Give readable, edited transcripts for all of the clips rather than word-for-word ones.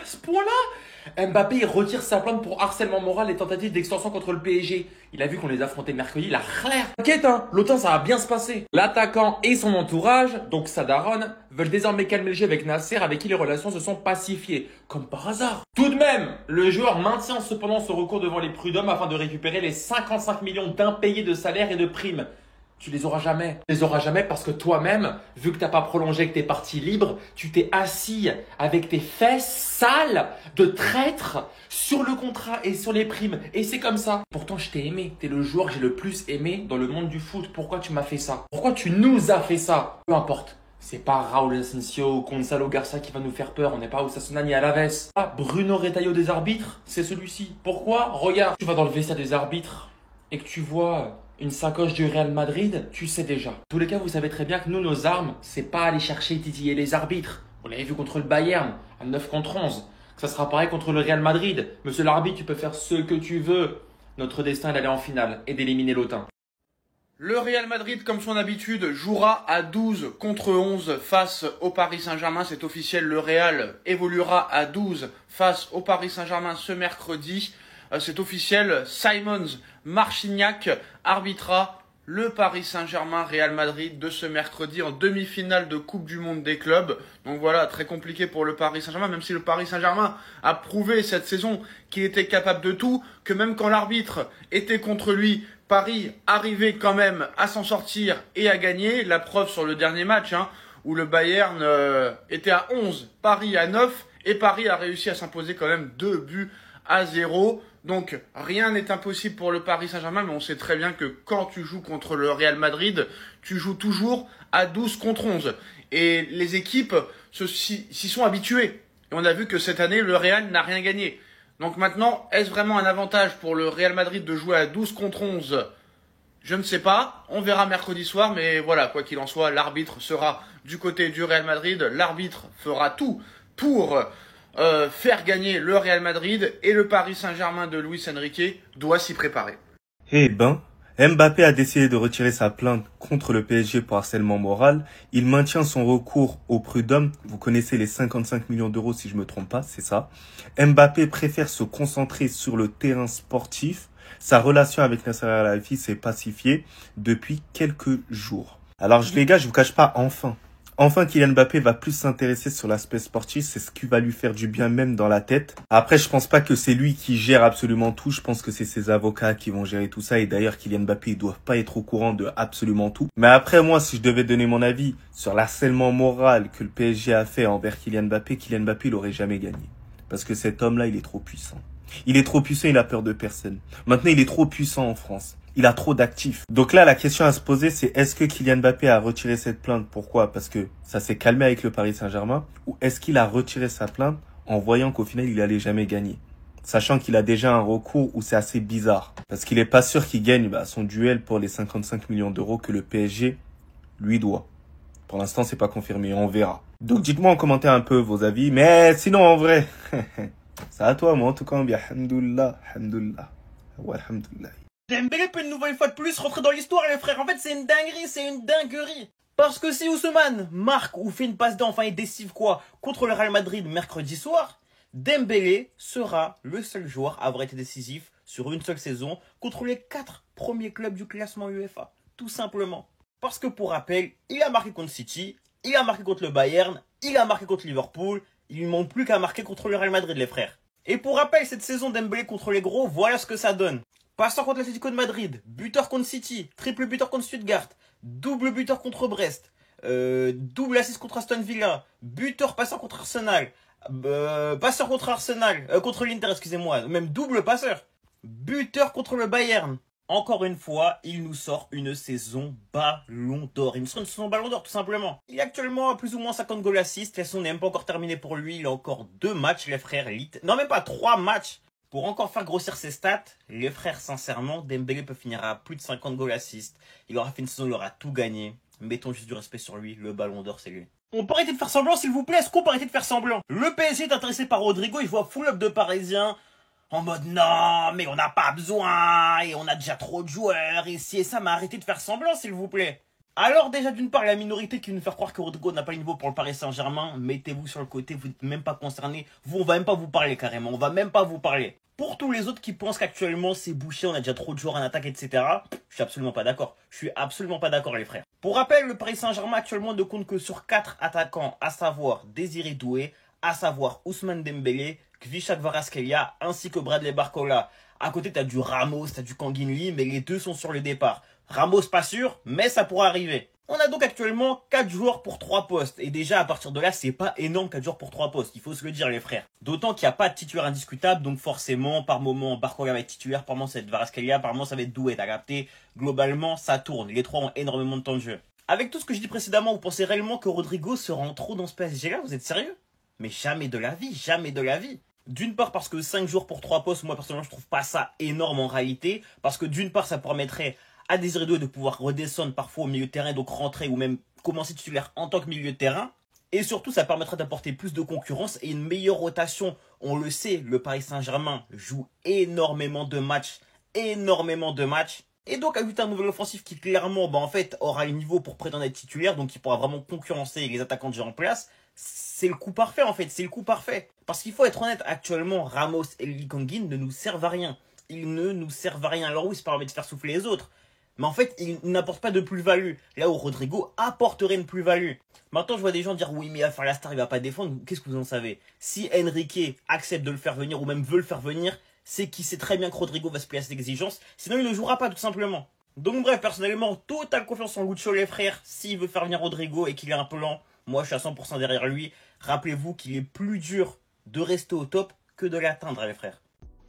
à ce point-là? Mbappé, il retire sa plainte pour harcèlement moral et tentative d'extorsion contre le PSG. Il a vu qu'on les affrontait mercredi, il a clair. T'inquiète, hein, l'automne, ça va bien se passer. L'attaquant et son entourage, donc sa daronne, veulent désormais calmer le jeu avec Nasser, avec qui les relations se sont pacifiées. Comme par hasard. Tout de même, le joueur maintient cependant son recours devant les prud'hommes afin de récupérer les 55 millions d'impayés de salaires et de primes. Tu les auras jamais. Tu les auras jamais parce que toi-même, vu que t'as pas prolongé, que t'es parti libre, tu t'es assis avec tes fesses sales de traître sur le contrat et sur les primes. Et c'est comme ça. Pourtant, je t'ai aimé. T'es le joueur que j'ai le plus aimé dans le monde du foot. Pourquoi tu m'as fait ça? Pourquoi tu nous as fait ça? Peu importe. C'est pas Raúl Asensio ou Gonzalo Garcia qui va nous faire peur. On n'est pas Osasuna ni Alaves. Ah, Bruno Retailleau des arbitres, c'est celui-ci. Pourquoi? Regarde, tu vas dans le vestiaire des arbitres et que tu vois une sacoche du Real Madrid, tu sais déjà. En tous les cas, vous savez très bien que nous, nos armes, c'est pas aller chercher et titiller les arbitres. Vous l'avez vu contre le Bayern, à 9 contre 11. Que ça sera pareil contre le Real Madrid. Monsieur l'arbitre, tu peux faire ce que tu veux. Notre destin est d'aller en finale et d'éliminer l'Autun. Le Real Madrid, comme son habitude, jouera à 12 contre 11 face au Paris Saint-Germain. C'est officiel, le Real évoluera à 12 face au Paris Saint-Germain ce mercredi. C'est officiel, Simons Marcignac arbitrera le Paris Saint-Germain Real Madrid de ce mercredi en demi-finale de Coupe du Monde des clubs. Donc voilà, très compliqué pour le Paris Saint-Germain, même si le Paris Saint-Germain a prouvé cette saison qu'il était capable de tout, que même quand l'arbitre était contre lui, Paris arrivait quand même à s'en sortir et à gagner. La preuve sur le dernier match, où le Bayern était à 11, Paris à 9, et Paris a réussi à s'imposer quand même 2-0. Donc rien n'est impossible pour le Paris Saint-Germain, mais on sait très bien que quand tu joues contre le Real Madrid, tu joues toujours à 12 contre 11. Et les équipes s'y sont habituées. Et on a vu que cette année, le Real n'a rien gagné. Donc maintenant, est-ce vraiment un avantage pour le Real Madrid de jouer à 12 contre 11? Je ne sais pas, on verra mercredi soir, mais voilà, quoi qu'il en soit, l'arbitre sera du côté du Real Madrid. L'arbitre fera tout pour faire gagner le Real Madrid, et le Paris Saint-Germain de Luis Enrique doit s'y préparer. Eh ben, Mbappé a décidé de retirer sa plainte contre le PSG pour harcèlement moral. Il maintient son recours au prud'homme. Vous connaissez les 55 millions d'euros si je me trompe pas, c'est ça. Mbappé préfère se concentrer sur le terrain sportif. Sa relation avec Nasser Al-Khelaifi s'est pacifiée depuis quelques jours. Alors les gars, je vous cache pas, Enfin, Kylian Mbappé va plus s'intéresser sur l'aspect sportif, c'est ce qui va lui faire du bien même dans la tête. Après, je pense pas que c'est lui qui gère absolument tout, je pense que c'est ses avocats qui vont gérer tout ça. Et d'ailleurs, Kylian Mbappé, ils doivent pas être au courant de absolument tout. Mais après, moi, si je devais donner mon avis sur l'harcèlement moral que le PSG a fait envers Kylian Mbappé, il aurait jamais gagné. Parce que cet homme-là, il est trop puissant. Il est trop puissant, il a peur de personne. Maintenant, il est trop puissant en France. Il a trop d'actifs. Donc là, la question à se poser, c'est est-ce que Kylian Mbappé a retiré cette plainte? Pourquoi? Parce que ça s'est calmé avec le Paris Saint-Germain. Ou est-ce qu'il a retiré sa plainte en voyant qu'au final, il allait jamais gagner? Sachant qu'il a déjà un recours où c'est assez bizarre. Parce qu'il est pas sûr qu'il gagne son duel pour les 55 millions d'euros que le PSG lui doit. Pour l'instant, c'est pas confirmé. On verra. Donc dites-moi en commentaire un peu vos avis. Mais sinon, en vrai, c'est à toi, moi. En tout cas, bien. Alhamdoulilah, alhamdoulilah. Ouais, alhamdoulilah. Dembélé peut une nouvelle fois de plus rentrer dans l'histoire, les frères. En fait, c'est une dinguerie, c'est une dinguerie. Parce que si Ousmane marque ou fait une passe d'enfant et décisive contre le Real Madrid mercredi soir, Dembélé sera le seul joueur à avoir été décisif sur une seule saison contre les 4 premiers clubs du classement UEFA. Tout simplement. Parce que pour rappel, il a marqué contre City, il a marqué contre le Bayern, il a marqué contre Liverpool, il lui manque plus qu'à marquer contre le Real Madrid, les frères. Et pour rappel, cette saison Dembélé contre les gros, voilà ce que ça donne. Passeur contre l'Atlético de Madrid, buteur contre City, triple buteur contre Stuttgart, double buteur contre Brest, double assist contre Aston Villa, buteur passeur contre Arsenal, passeur contre l'Inter, excusez-moi, même double passeur, buteur contre le Bayern. Encore une fois, il nous sort une saison ballon d'or. Il nous sort une saison ballon d'or, tout simplement. Il est actuellement à plus ou moins 50 goals assists. La saison n'est même pas encore terminée pour lui. Il a encore 2 matchs, les frères. Non, même pas 3 matchs. Pour encore faire grossir ses stats, les frères, sincèrement, Dembélé peut finir à plus de 50 goals assists. Il aura fait une saison, il aura tout gagné. Mettons juste du respect sur lui. Le ballon d'or, c'est lui. On peut arrêter de faire semblant, s'il vous plaît. Est-ce qu'on peut arrêter de faire semblant? Le PSG est intéressé par Rodrigo. Il voit full up de Parisiens. En mode non, mais on n'a pas besoin, et on a déjà trop de joueurs, ici et ça, mais arrêtez de faire semblant, s'il vous plaît. Alors déjà d'une part la minorité qui veut nous faire croire que Rodrigo n'a pas le niveau pour le Paris Saint-Germain, mettez-vous sur le côté, vous n'êtes même pas concerné, on va même pas vous parler carrément, on va même pas vous parler. Pour tous les autres qui pensent qu'actuellement c'est bouché, on a déjà trop de joueurs en attaque, etc. Je suis absolument pas d'accord. Je suis absolument pas d'accord les frères. Pour rappel, le Paris Saint-Germain actuellement ne compte que sur 4 attaquants, à savoir Désiré Doué, à savoir Ousmane Dembélé, Kvicha Kvaratskhelia, ainsi que Bradley Barcola. À côté, t'as du Ramos, t'as du Kanginli, mais les deux sont sur le départ. Ramos pas sûr, mais ça pourra arriver. On a donc actuellement 4 joueurs pour 3 postes. Et déjà, à partir de là, c'est pas énorme 4 joueurs pour 3 postes. Il faut se le dire, les frères. D'autant qu'il n'y a pas de titulaire indiscutable. Donc forcément, par moment, Barcola va être titulaire. Par moment, ça va être Kvaratskhelia. Par moment, ça va être Doué. T'as capté? Globalement, ça tourne. Les 3 ont énormément de temps de jeu. Avec tout ce que je dis précédemment, vous pensez réellement que Rodrigo se rend trop dans ce PSG-là? Vous êtes sérieux? Mais jamais de la vie. Jamais de la vie. D'une part parce que 5 joueurs pour 3 postes, moi personnellement je trouve pas ça énorme en réalité. Parce que d'une part ça permettrait à Désiré Doué de pouvoir redescendre parfois au milieu de terrain, donc rentrer ou même commencer titulaire en tant que milieu de terrain. Et surtout ça permettra d'apporter plus de concurrence et une meilleure rotation. On le sait, le Paris Saint-Germain joue énormément de matchs. Et donc ajouter un nouvel offensif qui clairement en fait aura le niveau pour prétendre être titulaire, donc il pourra vraiment concurrencer les attaquants déjà en place. C'est le coup parfait en fait, c'est le coup parfait. Parce qu'il faut être honnête, actuellement Ramos et Lee Kang-in ne nous servent à rien. Ils ne nous servent à rien. Alors oui, ça permet de faire souffler les autres. Mais en fait, ils n'apportent pas de plus-value. Là où Rodrigo apporterait une plus-value. Maintenant, je vois des gens dire oui, mais il va faire la star, il va pas défendre. Qu'est-ce que vous en savez? Si Enrique accepte de le faire venir ou même veut le faire venir, c'est qu'il sait très bien que Rodrigo va se plier à cette exigence. Sinon, il ne jouera pas tout simplement. Donc bref, personnellement, totale confiance en Lucho les frères. S'il veut faire venir Rodrigo et qu'il a un plan, moi je suis à 100% derrière lui. Rappelez-vous qu'il est plus dur de rester au top que de l'atteindre les frères.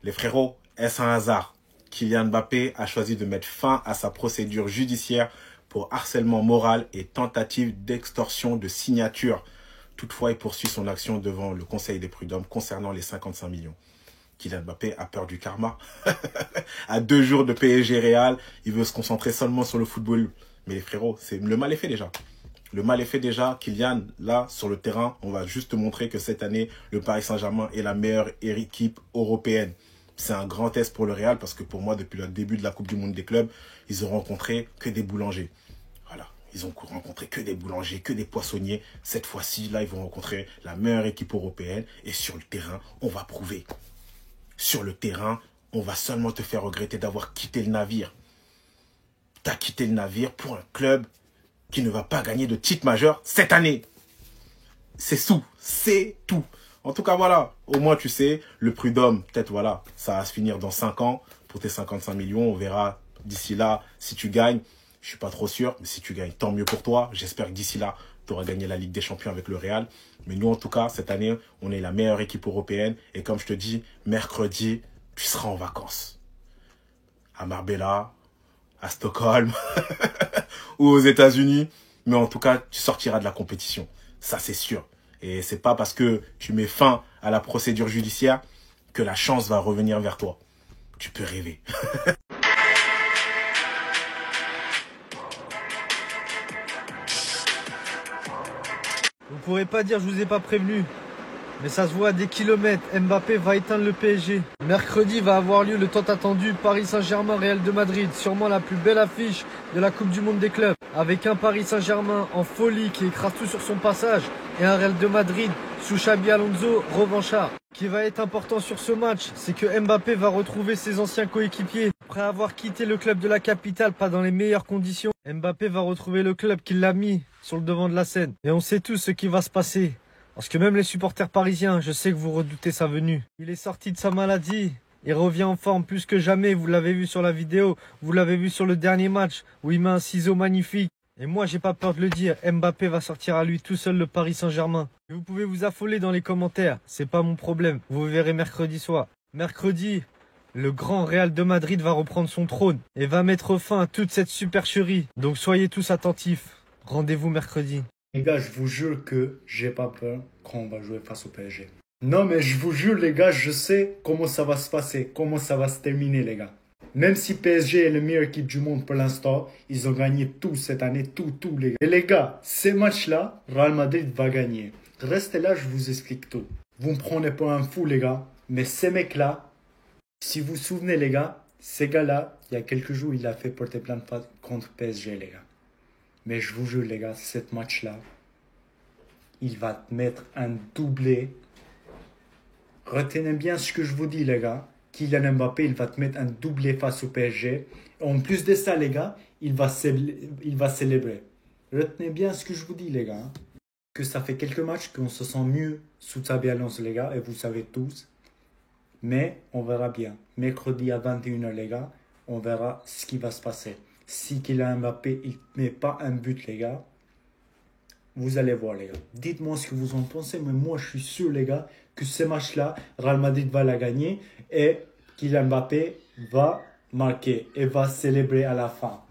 Les frérots, est-ce un hasard? Kylian Mbappé a choisi de mettre fin à sa procédure judiciaire pour harcèlement moral et tentative d'extorsion de signature. Toutefois, il poursuit son action devant le Conseil des prud'hommes concernant les 55 millions. Kylian Mbappé a peur du karma. À 2 jours de PSG Real, il veut se concentrer seulement sur le football. Mais les frérots, le mal est fait déjà. Le mal est fait déjà. Kylian, là, sur le terrain, on va juste te montrer que cette année, le Paris Saint-Germain est la meilleure équipe européenne. C'est un grand test pour le Real parce que pour moi, depuis le début de la Coupe du Monde des clubs, ils ont rencontré que des boulangers. Voilà, ils ont rencontré que des boulangers, que des poissonniers. Cette fois-ci, là, ils vont rencontrer la meilleure équipe européenne. Et sur le terrain, on va prouver. Sur le terrain, on va seulement te faire regretter d'avoir quitté le navire. Tu as quitté le navire pour un club qui ne va pas gagner de titre majeur cette année. C'est tout. En tout cas, voilà, au moins tu sais, le prud'homme, peut-être voilà, ça va se finir dans 5 ans pour tes 55 millions. On verra d'ici là si tu gagnes. Je suis pas trop sûr, mais si tu gagnes, tant mieux pour toi. J'espère que d'ici là, tu auras gagné la Ligue des Champions avec le Real. Mais nous, en tout cas, cette année, on est la meilleure équipe européenne. Et comme je te dis, mercredi, tu seras en vacances. À Marbella, à Stockholm ou aux États-Unis. Mais en tout cas, tu sortiras de la compétition. Ça, c'est sûr. Et c'est pas parce que tu mets fin à la procédure judiciaire que la chance va revenir vers toi. Tu peux rêver. Vous pourrez pas dire je vous ai pas prévenu. Mais ça se voit à des kilomètres. Mbappé va éteindre le PSG. Mercredi va avoir lieu le tant attendu Paris Saint-Germain Real de Madrid. Sûrement la plus belle affiche de la Coupe du Monde des clubs. Avec un Paris Saint-Germain en folie qui écrase tout sur son passage. Et un Real de Madrid sous Xabi Alonso revanchard. Ce qui va être important sur ce match, c'est que Mbappé va retrouver ses anciens coéquipiers. Après avoir quitté le club de la capitale, pas dans les meilleures conditions, Mbappé va retrouver le club qui l'a mis sur le devant de la scène. Et on sait tous ce qui va se passer. Parce que même les supporters parisiens, je sais que vous redoutez sa venue. Il est sorti de sa maladie. Il revient en forme plus que jamais. Vous l'avez vu sur la vidéo. Vous l'avez vu sur le dernier match où il met un ciseau magnifique. Et moi, j'ai pas peur de le dire. Mbappé va sortir à lui tout seul le Paris Saint-Germain. Et vous pouvez vous affoler dans les commentaires. C'est pas mon problème. Vous verrez mercredi soir. Mercredi, le grand Real de Madrid va reprendre son trône et va mettre fin à toute cette supercherie. Donc soyez tous attentifs. Rendez-vous mercredi. Les gars, je vous jure que j'ai pas peur quand on va jouer face au PSG. Non, mais je vous jure, les gars, je sais comment ça va se passer, comment ça va se terminer, les gars. Même si PSG est la meilleure équipe du monde pour l'instant, ils ont gagné tout cette année, tout, les gars. Et les gars, ces matchs-là, Real Madrid va gagner. Restez là, je vous explique tout. Vous me prenez pour un fou, les gars, mais ces mecs-là, si vous vous souvenez, les gars, ces gars-là, il y a quelques jours, il a fait porter plainte contre PSG, les gars. Mais je vous jure, les gars, cette match-là, il va te mettre un doublé. Retenez bien ce que je vous dis, les gars. Kylian Mbappé, il va te mettre un doublé face au PSG. En plus de ça, les gars, il va célébrer. Retenez bien ce que je vous dis, les gars. Que ça fait quelques matchs qu'on se sent mieux sous Xabi Alonso, les gars, et vous savez tous. Mais on verra bien. Mercredi à 21h, les gars, on verra ce qui va se passer. Si Kylian Mbappé, il ne met pas un but, les gars, vous allez voir, les gars. Dites-moi ce que vous en pensez, mais moi, je suis sûr, les gars, que ce match-là, Real Madrid va la gagner et Kylian Mbappé va marquer et va célébrer à la fin.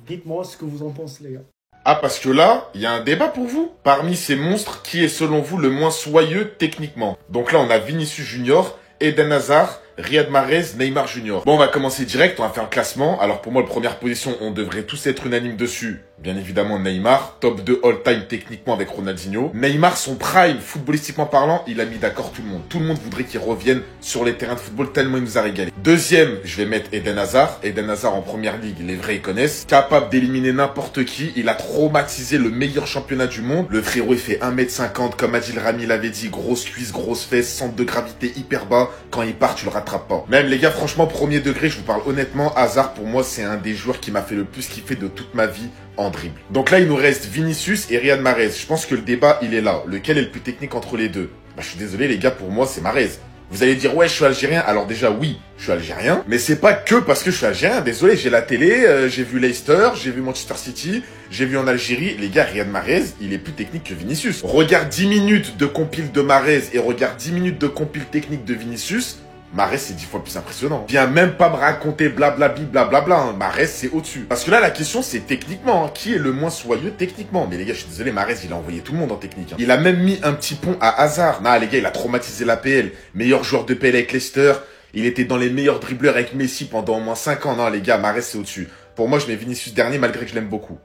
Dites-moi ce que vous en pensez, les gars. Ah, parce que là, il y a un débat pour vous. Parmi ces monstres, qui est selon vous le moins soyeux techniquement? Donc là, on a Vinicius Junior, Eden Hazard, Riyad Mahrez, Neymar Junior. Bon, on va commencer direct, on va faire un classement. Alors pour moi, la première position, on devrait tous être unanimes dessus. Bien évidemment, Neymar, top 2 all-time techniquement avec Ronaldinho. Neymar, son prime, footballistiquement parlant, il a mis d'accord tout le monde. Tout le monde voudrait qu'il revienne sur les terrains de football tellement il nous a régalé. Deuxième, je vais mettre Eden Hazard. Eden Hazard en première ligue, les vrais ils connaissent. Capable d'éliminer n'importe qui. Il a traumatisé le meilleur championnat du monde. Le frérot, il fait 1m50, comme Adil Rami l'avait dit. Grosse cuisse, grosse fesse, centre de gravité hyper bas. Quand il part, tu le rattrapes pas. Même les gars, franchement, premier degré, je vous parle honnêtement, Hazard, pour moi, c'est un des joueurs qui m'a fait le plus kiffer de toute ma vie en dribble. Donc là, il nous reste Vinicius et Riyad Mahrez. Je pense que le débat, il est là. Lequel est le plus technique entre les deux? Bah, je suis désolé, les gars, pour moi, c'est Mahrez. Vous allez dire, ouais, je suis algérien. Alors déjà, oui, je suis algérien. Mais c'est pas que parce que je suis algérien. Désolé, j'ai la télé, j'ai vu Leicester, j'ai vu Manchester City, j'ai vu en Algérie. Les gars, Riyad Mahrez, il est plus technique que Vinicius. Regarde 10 minutes de compile de Mahrez et regarde 10 minutes de compile technique de Vinicius. Mahrez, c'est 10 fois plus impressionnant. Viens même pas me raconter blablabli blablabla. Hein. Mahrez, c'est au-dessus. Parce que là, la question, c'est techniquement. Hein. Qui est le moins soyeux techniquement? Mais les gars, je suis désolé, Mahrez, il a envoyé tout le monde en technique. Hein. Il a même mis un petit pont à Hazard. Non, les gars, il a traumatisé l'APL. Meilleur joueur de PL avec Leicester. Il était dans les meilleurs dribbleurs avec Messi pendant au moins 5 ans. Non, les gars, Mahrez, c'est au-dessus. Pour moi, je mets Vinicius dernier malgré que je l'aime beaucoup.